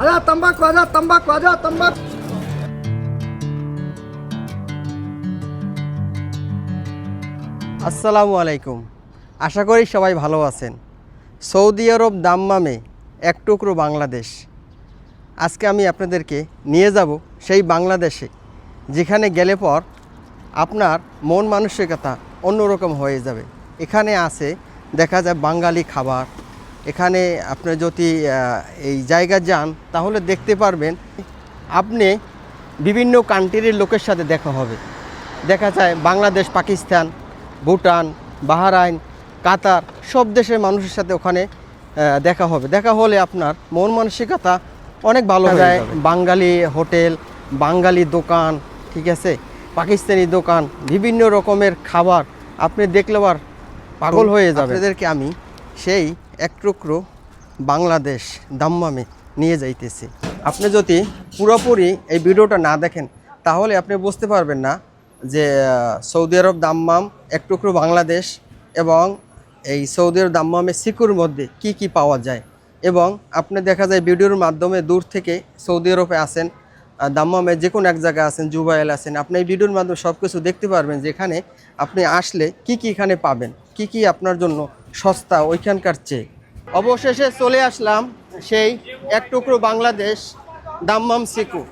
আজা তম্বাকু, আজা তম্বাকু, আজা তম্বাকু। আসসালামু আলাইকুম। আশা করি সবাই ভালো আছেন। সৌদি আরব দাম্মামে এক টুকরো বাংলাদেশ। আজকে আমি আপনাদেরকে নিয়ে যাব সেই বাংলাদেশে, যেখানে গেলে পর আপনার মন মানসিকতা অন্যরকম হয়ে যাবে। এখানে আছে দেখা যায় বাঙালি খাবার। এখানে আপনি যদি এই জায়গা যান তাহলে দেখতে পারবেন আপনি বিভিন্ন কান্ট্রির লোকের সাথে দেখা হবে। দেখা যায় বাংলাদেশ, পাকিস্তান, ভুটান, বাহরাইন, কাতার সব দেশের মানুষের সাথে ওখানে দেখা হবে। দেখা হলে আপনার মন মানসিকতা অনেক ভালো হয়ে যায়। বাঙালি হোটেল, বাঙালি দোকান, ঠিক আছে, পাকিস্তানি দোকান, বিভিন্ন রকমের খাবার আপনি দেখলে আর পাগল হয়ে যাবে। আপনাদেরকে আমি সেই এক টুকরো বাংলাদেশ দাম্মামে নিয়ে যাইতেছি। আপনি যদি পুরোপুরি এই ভিডিওটা না দেখেন তাহলে আপনি বুঝতে পারবেন না যে সৌদি আরব দাম্মাম এক টুকরো বাংলাদেশ এবং এই সৌদি আরব দাম্মামের সিকুর মধ্যে কি কি পাওয়া যায়। এবং আপনি দেখা যায় ভিডিওর মাধ্যমে দূর থেকে সৌদি আরবে আসেন, দাম্মামে যে কোনো এক জায়গায় আছেন, জুবাইল আছেন, আপনি এই ভিডিওর মাধ্যমে সব কিছু দেখতে পারবেন যে এখানে আপনি আসলে কি কি এখানে পাবেন, কি কি আপনার জন্য সস্তা ওইখানকার চেয়ে। অবশেষে চলে আসলাম সেই এক টুকরো বাংলাদেশ দাম্মাম সিকু।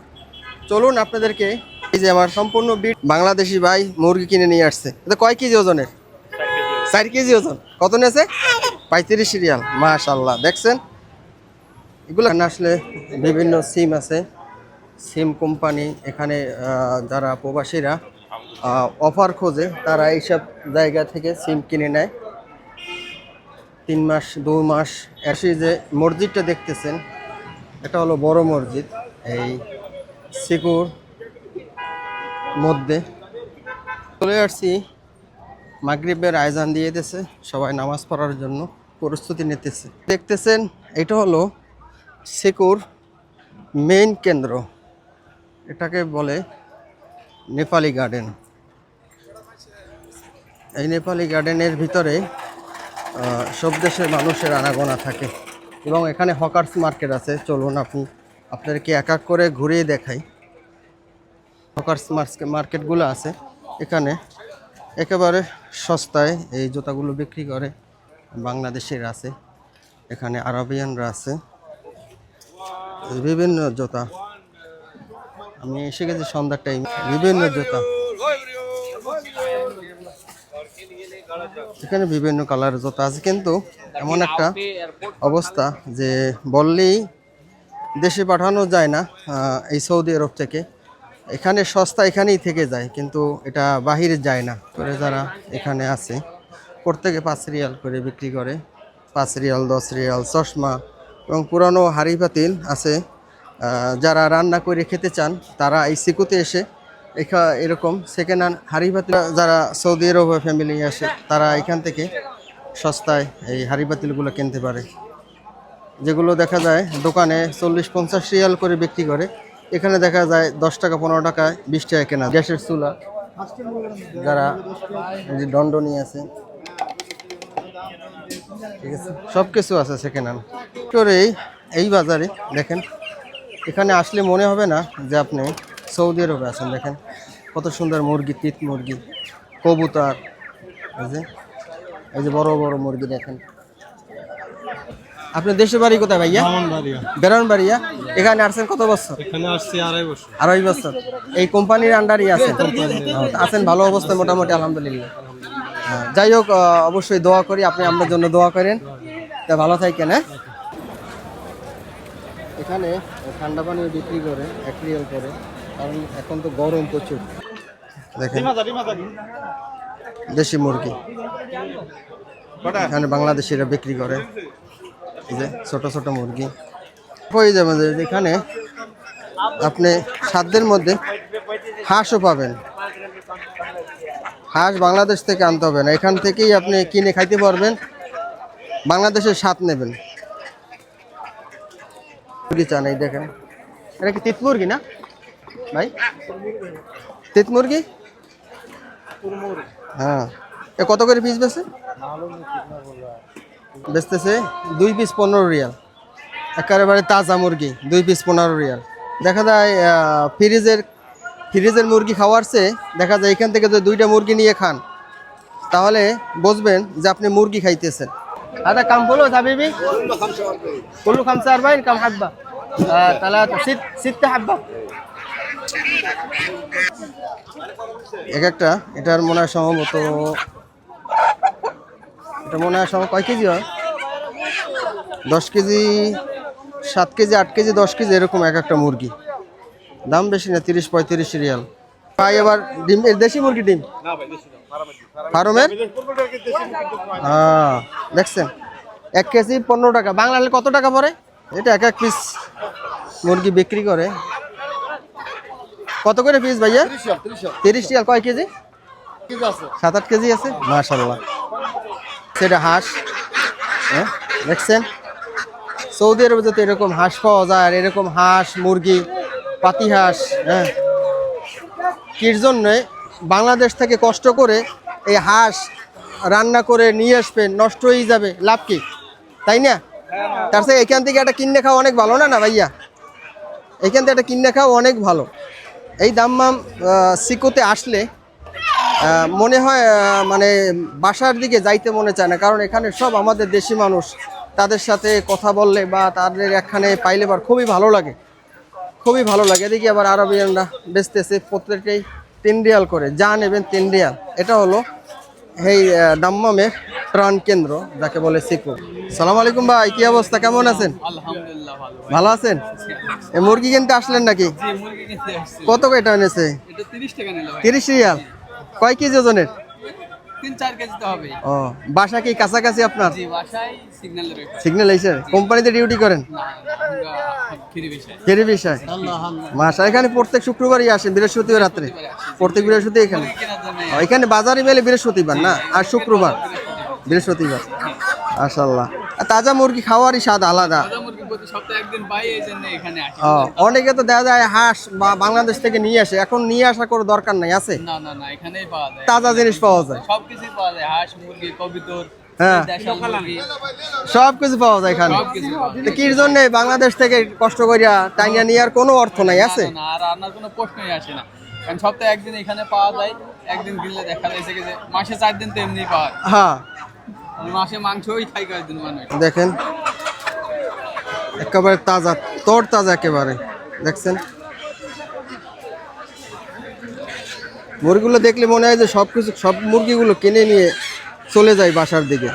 চলুন আপনাদেরকে, এই যে আমার সম্পূর্ণ বিট বাংলাদেশি ভাই মুরগি কিনে নিয়ে আসছে। এটা কয় কেজি ওজনের? 4 কেজি ওজন। কত নিয়েছে? 35 রিয়াল। মাশাআল্লাহ, দেখছেন এগুলো আসলে বিভিন্ন সিম আছে, সিম কোম্পানি। এখানে যারা প্রবাসীরা অফার খোঁজে তারা এইসব জায়গা থেকে সিম কিনে নেয় 3 মাস 2 মাস। এসে যে মসজিদটা দেখতেছেন এটা হলো বড় মসজিদ এই সিকুর মধ্যে। চলে আসছি, মাগরিবের আয়োজন দিয়ে দিয়েছে, সবাই নামাজ পড়ার জন্য প্রস্তুতি নিতেছে। দেখতেছেন এটা হলো সিকুর মেইন কেন্দ্র, এটাকে বলে নেপালি গার্ডেন। এই নেপালি গার্ডেনের ভিতরে সব দেশের মানুষের আনাগোনা থাকে এবং এখানে হকার্স মার্কেট আছে। চলুন আপনাদেরকে এক এক করে ঘুরিয়ে দেখাই। হকার্স মার্কেটগুলো আছে এখানে, একেবারে সস্তায় এই জুতাগুলো বিক্রি করে। বাংলাদেশের আছে, এখানে আরবিয়ানরা আছে, বিভিন্ন জুতা। আমি এসে গেছি সন্ধ্যার টাইম, বিভিন্ন জুতা এখানে বিভিন্ন কালারের জুতা আছে। কিন্তু এমন একটা অবস্থা যে বললেই দেশে পাঠানো যায় না এই সৌদি আরব থেকে। এখানে সস্তা এখানেই থেকে যায়, কিন্তু এটা বাহিরে যায় না। করে যারা এখানে আছে প্রত্যেকে 5 রিয়াল করে বিক্রি করে, 5 রিয়াল 10 রিয়াল। চশমা এবং পুরানো হাঁড়ি পাতিল আছে। যারা রান্না করে খেতে চান তারা এই সিকুতে এসে এরকম সেকেন্ড হ্যান্ড হাঁড়ি পাতিল, যারা সৌদি আরব ফ্যামিলি আসে তারা এখান থেকে সস্তায় এই হাঁড়ি পাতিলগুলো কিনতে পারে। যেগুলো দেখা যায় দোকানে 40-50 রিয়াল করে বিক্রি করে, এখানে দেখা যায় 10 টাকা 15 টাকায় 20 টাকা কেনা। গ্যাসের চুলা, যারা দণ্ডনি আছে, ঠিক আছে, সব কিছু আছে সেকেন্ড হ্যান্ড। এই বাজারে দেখেন, এখানে আসলে মনে হবে না যে আপনি সৌদি আরবে আছেন। দেখেন কত সুন্দর মুরগি, তিত মুরগি, কবুতর, এই যে বড় বড় মুরগি দেখেন। আপনার দেশের বাড়ি কোথায় ভাইয়া? ব্রাহ্মণবাড়িয়া। এখানে আসছেন কত বছর? এখানে আসছি 2.5 বছর। 2.5 বছর। এই কোম্পানির আন্ডারই আছেন? আছেন ভালো অবস্থায় মোটামুটি, আলহামদুলিল্লাহ। যাই হোক, অবশ্যই দোয়া করি, আপনি আপনার জন্য দোয়া করেন। তা ভালো থাকেন। হ্যাঁ, এখানে ঠান্ডা পানি বিক্রি করে 1 রিয়াল করে, কারণ এখন তো গরম প্রচুর। দেখেন দেশি মুরগি এখানে বাংলাদেশিরা বিক্রি করে। এই যে ছোট ছোট মুরগি হয়ে যাবে। এখানে আপনি সাধ্যের মধ্যে হাঁসও পাবেন। হাঁস বাংলাদেশ থেকে আনতে হবে না, এখান থেকেই আপনি কিনে খাইতে পারবেন, বাংলাদেশের স্বাদ নেবেন। মুরগি চান, এই দেখেন, এটা কি তিত মুরগি না ভাই? তিত মুরগি, হ্যাঁ। এ কত করে পিস বেচে? বেচতেছে 2 পিস 15 রিয়াল। একেবারে তাজা মুরগি 2 পিস 15 রিয়াল। দেখা যায় ফ্রিজের মুরগি খাওয়ার চেয়ে দেখা যায় এখান থেকে যদি 2টা মুরগি নিয়ে খান তাহলে বুঝবেন যে আপনি মুরগি খাইতেছেন। هذا كم فلوس حبيبي؟ كله 45 كم حبة؟ 6 حبة এক একটা। এটার মনে হয় সম্ভবত এটা মনে হয় কয় কেজি হয়? 10 কেজি, 7 কেজি, 8 কেজি, 10 কেজি এরকম এক একটা মুরগি। দাম বেশি না, 30-35 রিয়াল। ভাই এবার ডিম, দেশি মুরগি ডিম ফার্মের? হ্যাঁ দেখছেন, 1 কেজি 15 টাকা। বাংলাদেশে কত টাকা পড়ে? এটা এক পিস মুরগি বিক্রি করে কত করে পিস ভাইয়া? 30 রিয়াল। কয় কেজি? 7-8 কেজি আছে মাশাআল্লাহ। সেটা হাঁস, হ্যাঁ দেখছেন সৌদি আরবে যদি এরকম হাঁস পাওয়া যায়, আর এরকম হাঁস মুরগি পাতি হাঁস, হ্যাঁ কির জন্য বাংলাদেশ থেকে কষ্ট করে এই হাঁস রান্না করে নিয়ে আসবেন, নষ্ট হয়ে যাবে, লাভ কি, তাই না? তার সাথে এখান থেকে একটা কিনে খাওয়া অনেক ভালো না ভাইয়া? এখান থেকে একটা কিনে খাওয়া অনেক ভালো। এই দাম্মাম সিকোতে আসলে মনে হয় মানে বাসার দিকে যাইতে মনে চায় না, কারণ এখানে সব আমাদের দেশি মানুষ। তাদের সাথে কথা বললে বা তাদের এখানে পাইলে বার খুবই ভালো লাগে, খুবই ভালো লাগে। এদিকে আবার আরবিয়ানরা বেচতেছে প্রত্যেকটাই 3 রিয়াল করে, যা নেবেন 3 রিয়াল। এটা হলো এই দাম্মামের ত্রাণ কেন্দ্র, যাকে বলে সিকো। সালাম আলাইকুম ভাই, কি অবস্থা, কেমন আছেন? আলহামদুলিল্লাহ ভালো। ভালো আছেন? এই মুরগি কিনতে আসলেন নাকি? জি, মুরগি কিনতে আসছি। কত করে এটা এনেছে? এটা 30 টাকা নিল ভাই। 30 রিয়াল। কয় কেজি ওজনের? 3-4 কেজি তো হবে। ও, বাসা কি কাছাকাছি আপনার? জি, বাসায় সিগন্যালের ওইখানে। সিগন্যাল এসে কোম্পানিতে ডিউটি করেন? না, আমরা ফ্রি বিষয়। ফেরি বিষয় মাসা। এখানে প্রত্যেক শুক্রবারই আসেন, বৃহস্পতিবার রাত্রে, প্রত্যেক বৃহস্পতিবার এখানে। মুরগি কেনার জন্য এখানে বাজারে মেলে বৃহস্পতিবার না, আর শুক্রবার, বৃহস্পতিবার। মাশাআল্লাহ। আর তাজা মুরগি খাওয়ারই স্বাদ আলাদা। তাজা মুরগি প্রতি সপ্তাহে একদিন পাই, এই জন্য এখানে আসি। অনেকে তো দেখা যায় হাঁস বা বাংলাদেশ থেকে নিয়ে আসে, এখন নিয়ে আসা কোনো দরকার নাই, আছে না না না, এখানেই পাওয়া যায়। তাজা জিনিস পাওয়া যায়, সবকিছুই পাওয়া যায়, হাঁস মুরগি কবিতর, হ্যাঁ দেশাল মুরগি, সব কিছু পাওয়া যায় এখানে। সবকিছু পাওয়া যায়। তো কির জন্য বাংলাদেশ থেকে কষ্ট করিয়া টাইনা নেওয়ার কোনো অর্থ নাই, আছে? না, না, আর রান্নার কোনো প্রশ্নই আসে না, কারণ সপ্তাহে একদিন এখানে পাওয়া যায়। একদিন কিনলে দেখা যাচ্ছে যে মাসে 4 দিন তো এমনি পাওয়া যায়। হ্যাঁ মাসে মাংসই খাই কয়েকদিন মানুষ। দেখেন একেবারে তাজা, তোর তাজা একেবারে। দেখছেন মুরগিগুলো দেখলে মনে হয় যে সব মুরগিগুলো কিনে নিয়ে চলে যায় বাসার দিকে।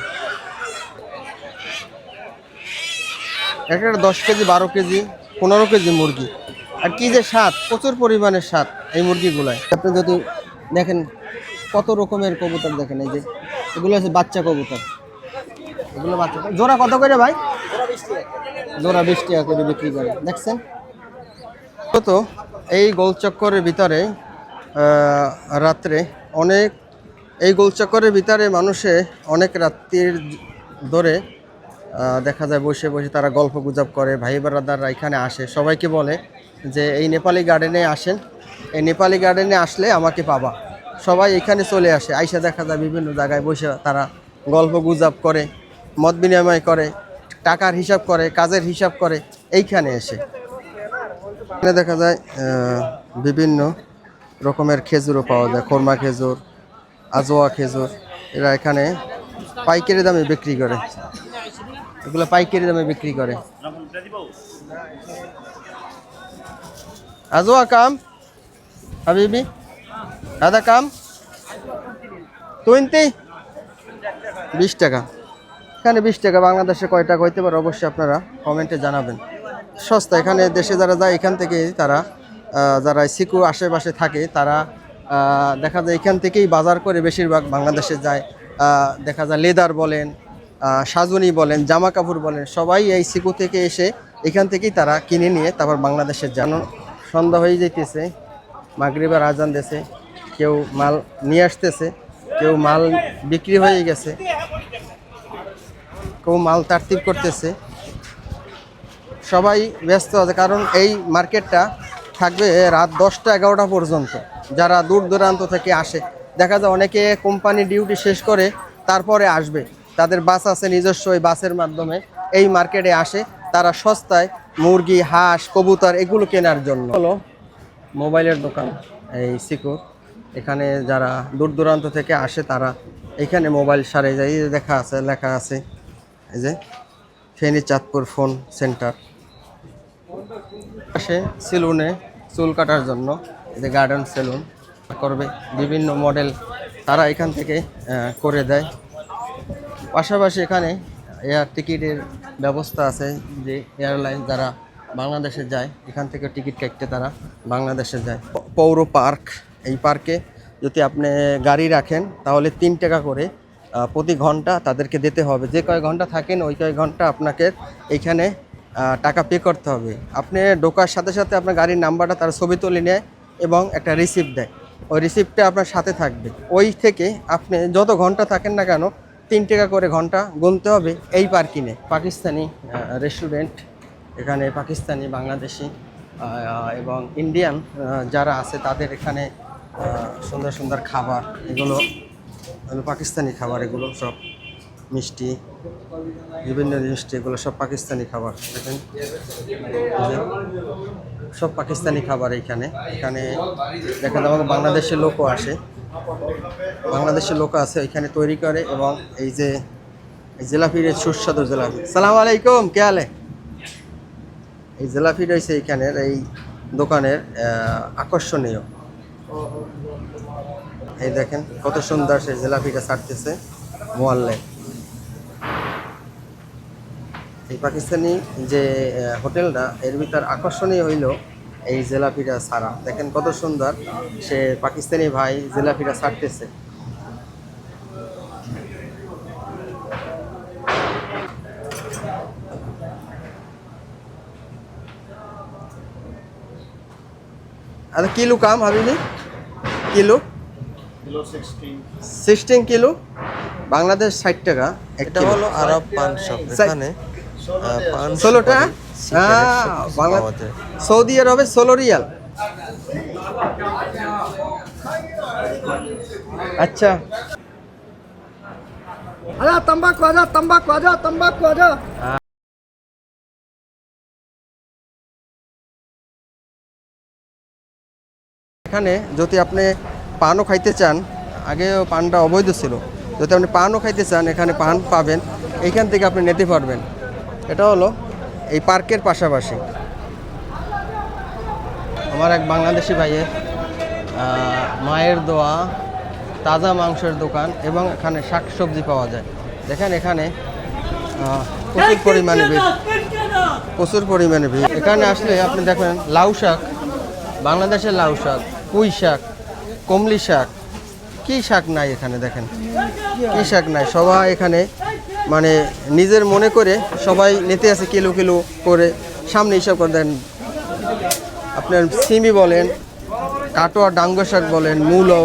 একটা 10 কেজি, 12 কেজি, 15 কেজি মুরগি, আর কি যে স্বাদ, প্রচুর পরিমাণের স্বাদ এই মুরগিগুলায়। আপনি যদি দেখেন কত রকমের কবুতর, দেখেন এই যে এগুলো আছে বাচ্চা কবুতর, এগুলো বাচ্চা। জোড়া কত করে ভাই? জোড়া 20 টাকা করে বিক্রি করে। দেখছেন তো এই গোলচক্করের ভিতরে রাত্রে অনেক, এই গোলচক্করের ভিতরে মানুষে অনেক রাত্রির ধরে দেখা যায় বসে বসে তারা গল্প গুজব করে। ভাই ব্রাদাররা এখানে আসে, সবাইকে বলে যে এই নেপালি গার্ডেনে আসেন, এই নেপালি গার্ডেনে আসলে আমাকে পাবা। সবাই এখানে চলে আসে, আইসা দেখা যায় বিভিন্ন জায়গায় বসে তারা গল্প গুজব করে, মত বিনিময় করে, টাকার হিসাব করে, কাজের হিসাব করে এইখানে এসে। এখানে দেখা যায় বিভিন্ন রকমের খেজুরও পাওয়া যায়, খরমা খেজুর, আজোয়া খেজুর। এরা এখানে পাইকারি দামে বিক্রি করে, এগুলো পাইকারি দামে বিক্রি করে। আজোয়া কাম হাবিবি, আদা কাম 20 টাকা। এখানে 20 টাকা। বাংলাদেশে কয় টাকা হইতে পারে অবশ্যই আপনারা কমেন্টে জানাবেন। সস্তা এখানে, দেশে যারা যায় এখান থেকে তারা যারা সিকু আশেপাশে থাকে তারা দেখা যায় এখান থেকেই বাজার করে বেশিরভাগ বাংলাদেশে যায়। দেখা যায় লেদার বলেন, সাজুনি বলেন, জামা কাপড় বলেন, সবাই এই সিকু থেকে এসে এখান থেকেই তারা কিনে নিয়ে তারপর বাংলাদেশে যান। সন্ধ্যা হয়ে যাইতেছে, মাগরিবের আজান দিয়েছে, কেউ মাল নিয়ে আসতেছে, কেউ মাল বিক্রি হয়ে গেছে, কেউ মাল তারতিব করতেছে, সবাই ব্যস্ত আছে। কারণ এই মার্কেটটা থাকবে রাত 10টা-11টা পর্যন্ত। যারা দূর দূরান্ত থেকে আসে, দেখা যায় অনেকে কোম্পানি ডিউটি শেষ করে তারপরে আসবে, তাদের বাস আছে নিজস্ব, ওই বাসের মাধ্যমে এই মার্কেটে আসে, তারা সস্তায় মুরগি, হাঁস, কবুতর এগুলো কেনার জন্য। হলো মোবাইলের দোকান এই সিকুর। এখানে যারা দূর দূরান্ত থেকে আসে তারা এখানে মোবাইল সারে যায়। এই যে লেখা আছে এই যে ফেনী চাঁদপুর ফোন সেন্টার। আসে সেলুনে চুল কাটার জন্য, এই যে গার্ডেন সেলুন করবে, বিভিন্ন মডেল তারা এখান থেকে করে দেয়। পাশাপাশি এখানে এয়ার টিকিটের ব্যবস্থা আছে, যে এয়ারলাইন যারা বাংলাদেশে যায় এখান থেকে টিকিট কাটতে তারা বাংলাদেশে যায়। পৌর পার্ক, এই পার্কে যদি আপনি গাড়ি রাখেন তাহলে 3 টাকা করে প্রতি ঘন্টা তাদেরকে দিতে হবে। যে কয় ঘন্টা থাকেন ওই কয় ঘন্টা আপনাকে এইখানে টাকা পে করতে হবে। আপনি ঢোকার সাথে সাথে আপনার গাড়ির নাম্বারটা তার ছবি তুলে নেয় এবং একটা রিসিপ্ট দেয়। ওই রিসিপ্টটা আপনার সাথে থাকবে। ওই থেকে আপনি যত ঘন্টা থাকেন না কেন 3 টাকা করে ঘন্টা গুনতে হবে এই পার্কিংয়ে। পাকিস্তানি রেস্টুরেন্ট, এখানে পাকিস্তানি, বাংলাদেশি এবং ইন্ডিয়ান যারা আছে তাদের এখানে সুন্দর সুন্দর খাবার, এগুলো পাকিস্তানি খাবার, এগুলো সব মিষ্টি, বিভিন্ন মিষ্টি, এগুলো সব পাকিস্তানি খাবার। দেখেন সব পাকিস্তানি খাবার এখানে দেখা যায় বাংলাদেশের লোকও আসে, বাংলাদেশের লোক আছে এখানে তৈরি করে। এবং এই যে জিলাপির সুস্বাদু জিলাপি। সালাম আলাইকুম, কে আলে? এই জিলাপি রয়েছে এখানের এই দোকানের আকর্ষণীয়। এই দেখেন কত সুন্দর সেই জিলাপিটা ছাড়তেছে মোয়াল্লে। এই পাকিস্তানি যে হোটেলটা, এর ভিতর আকর্ষণীয় হইল এই জিলাপিটা ছাড়া। দেখেন কত সুন্দর সে পাকিস্তানি ভাই জিলাপিটা ছাড়তেছে। আচ্ছা কিলো কাম হাবিবি? কিলো 16 কিলো, বাংলাদেশ 60 টাকা। এটা হলো আরব পান শপ। এখানে পান 16 টাকা। সৌদি আরবে 16 রিয়াল। আচ্ছা আরে তম্বাকু আজা, তম্বাকু আজা, তম্বাকু আজা। এখানে যদি আপনি পানও খাইতে চান, আগেও পানটা অবৈধ ছিল, যদি আপনি পানও খাইতে চান এখানে পান পাবেন, এইখান থেকে আপনি নিতে পারবেন। এটা হলো এই পার্কের পাশাপাশি। আমার এক বাংলাদেশি ভাইয়ের মায়ের দোয়া তাজা মাংসের দোকান, এবং এখানে শাকসবজি পাওয়া যায়। দেখেন এখানে প্রচুর পরিমাণে ভিড়। এখানে আসলে আপনি দেখবেন লাউ শাক, বাংলাদেশের লাউ শাক, পুঁই শাক, কমলি শাক, কী শাক নাই এখানে। দেখেন কী শাক নাই, সবাই এখানে মানে নিজের মনে করে সবাই নিতে আছে কিলো কিলো করে, সামনে হিসাব করে দেন। আপনার সিমি বলেন, কাটোয়া ডাঙ্গো শাক বলেন, মূলো,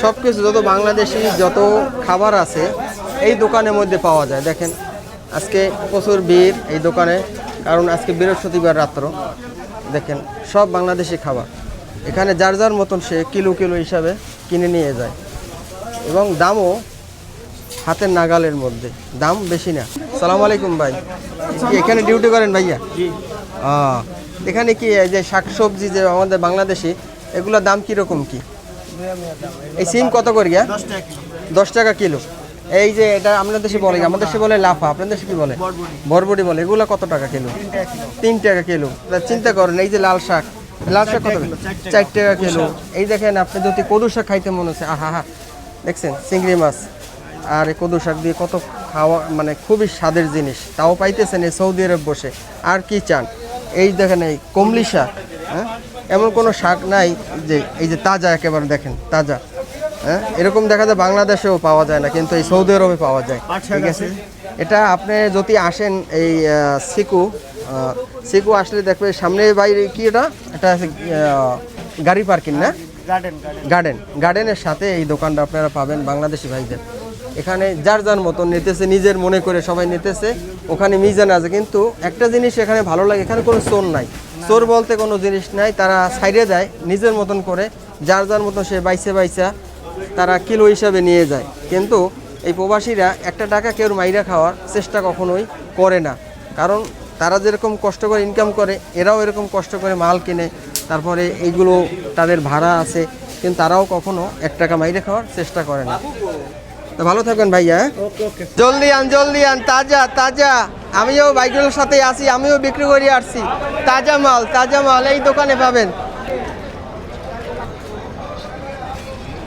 সব কিছু যত বাংলাদেশি যত খাবার আছে এই দোকানের মধ্যে পাওয়া যায়। দেখেন আজকে প্রচুর ভিড় এই দোকানে, কারণ আজকে বৃহস্পতিবার রাত্র। দেখেন সব বাংলাদেশি খাবার এখানে, যার যার মতন সে কিলো কিলো হিসাবে কিনে নিয়ে যায়, এবং দামও হাতের নাগালের মধ্যে, দাম বেশি না। সালাম আলাইকুম ভাই, কি এখানে ডিউটি করেন ভাইয়া? এখানে কি এই যে শাকসবজি যে আমাদের বাংলাদেশি, এগুলোর দাম কীরকম কি? এই সিম কত করে গিয়া? 10 টাকা কিলো। এই যে এটা আপনার দেশে বলে, আমাদের দেশে বলে লাফা, আপনার দেশে কি বলে? বরবটি বলে। এগুলো কত টাকা কিলো? 3 টাকা কিলো। চিন্তা করেন, এই যে লাল শাক কত? 4 টাকা কিলো। এই দেখেন আপনি যদি কদু শাক খাইতে মনে হচ্ছে, আহা হা, দেখছেন চিংড়ি মাছ আর এই কদু শাক দিয়ে কত খাওয়া, মানে খুবই স্বাদের জিনিস, তাও পাইতেছেন এই সৌদি আরব বসে। আর কি চান? এই দেখেন এই কমলি শাক, হ্যাঁ, এমন কোনো শাক নাই যে এই যে তাজা, একেবারে দেখেন তাজা, হ্যাঁ, এরকম দেখা যায় বাংলাদেশেও পাওয়া যায় না, কিন্তু এই সৌদি আরবে পাওয়া যায়। ঠিক আছে, এটা আপনি যদি আসেন এই সিকু আসলে দেখবে সামনে বাইরে কি এটা গাড়ি পার্কিং না, গার্ডেনের সাথে এই দোকানটা আপনারা পাবেন বাংলাদেশি ভাইদের। এখানে যার যার মতন নিতেছে, নিজের মনে করে সবাই নিতেছে। ওখানে মিজান আছে, কিন্তু একটা জিনিস এখানে ভালো লাগে, এখানে কোনো চোর নাই। চোর বলতে কোনো জিনিস নাই, তারা সাইডে যায় নিজের মতন করে, যার যার মতন সে বাইসা তারা কিলো হিসাবে নিয়ে যায়। কিন্তু এই প্রবাসীরা একটা টাকা কেউ মাইরা খাওয়ার চেষ্টা কখনোই করে না, কারণ তারা যেরকম কষ্ট করে ইনকাম করে এরাও এরকম কষ্ট করে মাল কিনে, তারপরে এইগুলো তাদের ভাড়া আছে, কিন্তু তারাও কখনো 1 টাকা মাইরে খাওয়ার চেষ্টা করে না। তো ভালো থাকবেন ভাইয়া, হ্যাঁ? জলদি আন তাজা তাজা। আমিও বাইকগুলোর সাথে আসি, আমিও বিক্রি করে আসছি। তাজা মাল এই দোকানে পাবেন।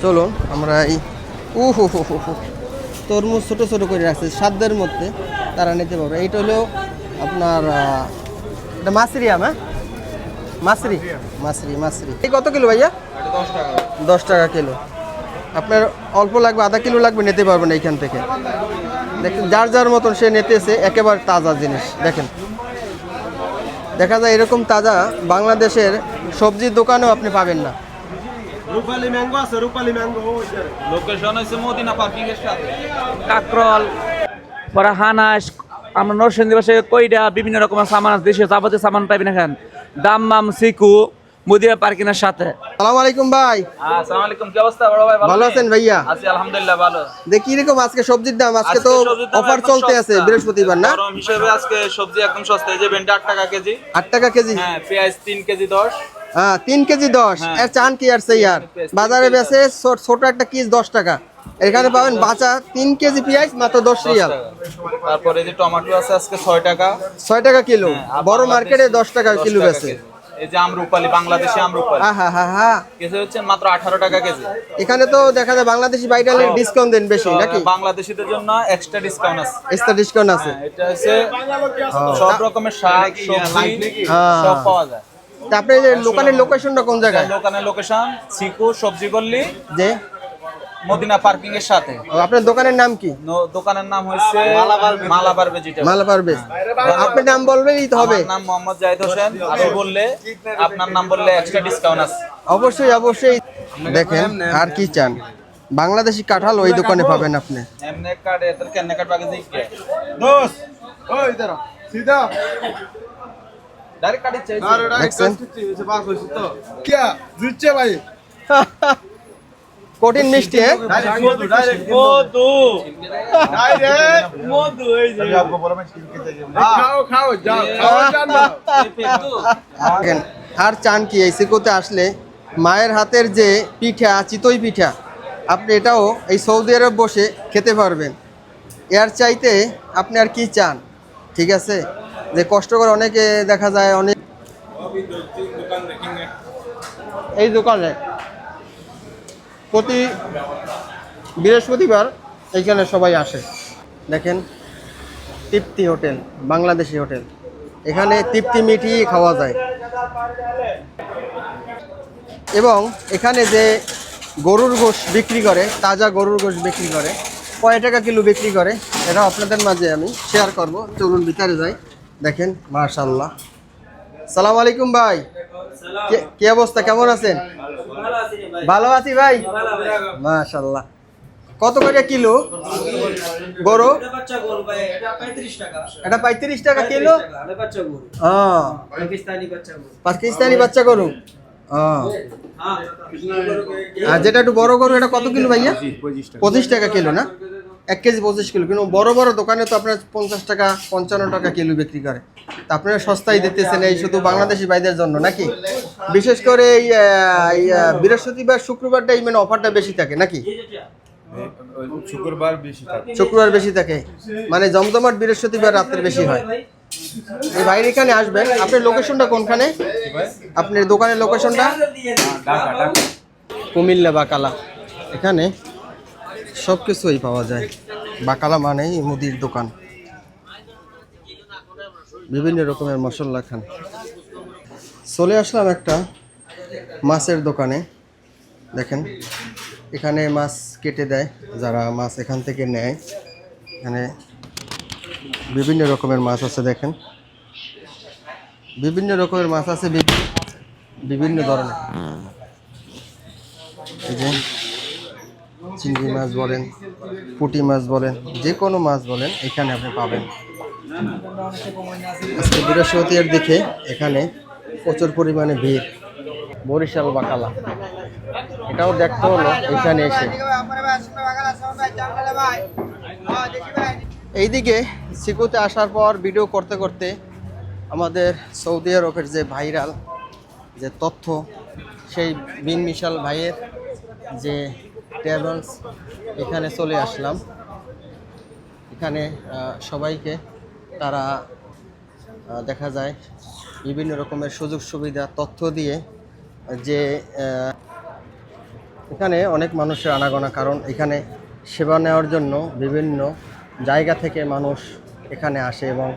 চলুন আমরা এই তরমুজ ছোট ছোট করে রাখছি, সাধ্যের মধ্যে তারা নিতে পারবে। এইটা হলো আপনার এটা মাছরি আম, হ্যাঁ মাছরি। এই কত কিলো ভাইয়া? 10 টাকা কিলো। আপনার অল্প লাগবে, আধা কিলো লাগবে, নিতে পারবেন এইখান থেকে। দেখেন যার যার মতন সে নিতেছে, একেবারে তাজা জিনিস। দেখেন দেখা যায় এরকম তাজা বাংলাদেশের সবজির দোকানেও আপনি পাবেন না। রূপালী ম্যাঙ্গো আছে, রূপালী ম্যাঙ্গো। লোকেশন হচ্ছে মদিনা পার্কিং এর সাথে। কাকরল, পরে হানাস, আমরা নরসিংদী পাশে কইডা বিভিন্ন রকমের সামান আছে, দেশীয় যাবতীয় সামান পাইবেন এখান। দাম্মাম, সিকু, মদিনা পার্কিংয়ের সাথে। আসসালামু আলাইকুম ভাই। আসসালামু আলাইকুম, কি অবস্থা বড় ভাই? ভালো আছেন ভাইয়া? আছি আলহামদুলিল্লাহ ভালো। দেখি এরকম আজকে সবজির দাম, আজকে তো অফার চলতে আছে বৃহস্পতিবার না? গরম হিসেবে আজকে সবজি একদম সস্তা। এই যে ভেন্ডি 8 টাকা কেজি। 8 টাকা কেজি? হ্যাঁ, পেঁয়াজ 3 কেজি 10। হ্যাঁ 3 কেজি 10। এর চান কি আর সেই আর বাজারে বেচে ছোট একটা কিস 10 টাকা, এখানে পাবেন বাঁচা 3 কেজি পেঁয়াজ মাত্র 10 রিয়াল। তারপরে এই যে টমেটো আছে আজকে 6 টাকা। 6 টাকা কিলো, বড় মার্কেটে 10 টাকা কিলো বেচে। এই যে আমরুপালি, বাংলাদেশি আমরুপালি কেজি হচ্ছে মাত্র 18 টাকা কেজি। এখানে তো দেখা যায় বাংলাদেশি বাইরে ডিসকাউন্ট দেন বেশি নাকি? বাংলাদেশিদের জন্য এক্সট্রা ডিসকাউন্ট আছে। এক্সট্রা ডিসকাউন্ট আছে। এটা হচ্ছে সব রকমের শাক সবজি সব পাওয়া যায়। তা আপনার দোকানের লোকেশনটা কোন জায়গায়? দোকানের লোকেশন সিকু সবজি গল্লি, যে মদিনা পার্কিং এর সাথে। আপনার দোকানের নাম কি? দোকানের নাম হচ্ছে মালাবার ভেজিটেবল। মালাবার বেস। আপনার নাম বলবেনই তো হবে। আমার নাম মোহাম্মদ জাহিদ হোসেন। আপনি বললে, আপনার নাম বললে এক্সট্রা ডিসকাউন্ট আছে। অবশ্যই। দেখেন আর কি চান, বাংলাদেশি কাঁঠাল ওই দোকানে পাবেন আপনি। এমনে কাটে তোর কেন কাট বাগে দিকে দোস ওই দাঁড়া সিধা ডাইরেক্ট কাটি চাই। দেখছেন क्या জিতছে ভাই? কঠিন মিষ্টি, হ্যাঁ? মধু এই যে খাও যাও খাও জান না। দেখেন, আর চান কি এই সিকোতে আসলে মায়ের হাতের যে পিঠা, চিতই পিঠা, আপনি এটাও এই সৌদি আরব বসে খেতে পারবেন। এর চাইতে আপনি আর কি চান? ঠিক আছে, যে কষ্ট করে অনেকে দেখা যায় অনেক এই দোকানে প্রতি বৃহস্পতিবার এইখানে সবাই আসে। দেখেন তৃপ্তি হোটেল, বাংলাদেশি হোটেল, এখানে তৃপ্তি মিঠি খাওয়া যায়। এবং এখানে যে গরুর গোশ বিক্রি করে, তাজা গরুর গোশ বিক্রি করে, কয় টাকা কিলো বিক্রি করে এটা আপনাদের মাঝে আমি শেয়ার করব। চলুন ভিতরে যাই। দেখেন মাশাআল্লাহ। সালাম আলাইকুম ভাই, কি অবস্থা, কেমন আছেন? ভালো আছি ভাই, মাশাআল্লাহ। কত করে কিলো গরু? এটা 35 টাকা কিলো। পাকিস্তানি বাচ্চা গরু। আর যেটা একটু বড় গরু এটা কত কিলো ভাইয়া? 25 টাকা কিলো না? 1 কেজি 25 কিলো। কিন্তু বড় বড় দোকানে তো আপনার 50 টাকা 55 টাকা কিলো বিক্রি করে। তা আপনারা সস্তায় দিতেছেন এই শুধু বাংলাদেশি ভাইদের জন্য নাকি? বিশেষ করে এই বৃহস্পতিবার শুক্রবারটা এই মানে অফারটা বেশি থাকে নাকি? শুক্রবার বেশি থাকে, মানে জমজমাট বৃহস্পতিবার রাত্রে বেশি হয়। এই ভাইয়ের এখানে আসবেন। আপনার লোকেশনটা কোনখানে? আপনার দোকানের লোকেশনটা? কুমিল্লা বাকালা। এখানে সব কিছুই পাওয়া যায়। বাকালা মানেই মুদির দোকান, বিভিন্ন রকমের মশলা খান। চলে আসলাম একটা মাছের দোকানে। দেখেন এখানে মাছ কেটে দেয় যারা মাছ এখান থেকে নেয়। এখানে বিভিন্ন রকমের মাছ আছে। দেখেন বিভিন্ন রকমের মাছ আছে, বিভিন্ন ধরনের। এই যে চিংড়ি মাছ বলেন, পুঁটি মাছ বলেন, যে কোনো মাছ বলেন এখানে আপনি পাবেন। আজকে বৃহস্পতিবার দিকে এখানে প্রচুর পরিমাণে ভিড়। বরিশাল বাকালা, এটাও দেখতে হলো এখানে এসে। এইদিকে সিকুতে আসার পর ভিডিও করতে করতে আমাদের সৌদি আরবের যে ভাইরাল যে তথ্য, সেই বিন মিশাল ভাইয়ের যে ট্রাভেলস, এখানে চলে আসলাম। এখানে সবাইকে তারা দেখা যায় বিভিন্ন রকমের সুযোগ সুবিধা তথ্য দিয়ে যে এখানে অনেক মানুষের আনাগোনা, কারণ এখানে সেবা নেওয়ার জন্য বিভিন্ন জায়গা থেকে মানুষ এখানে আসে এবং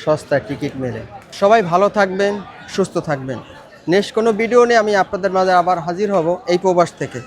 সস্তায় টিকিট মেলে। সবাই ভালো থাকবেন, সুস্থ থাকবেন। নেক্সট কোনো ভিডিও নিয়ে আমি আপনাদের মাঝে আবার হাজির হব এই প্রবাস থেকে।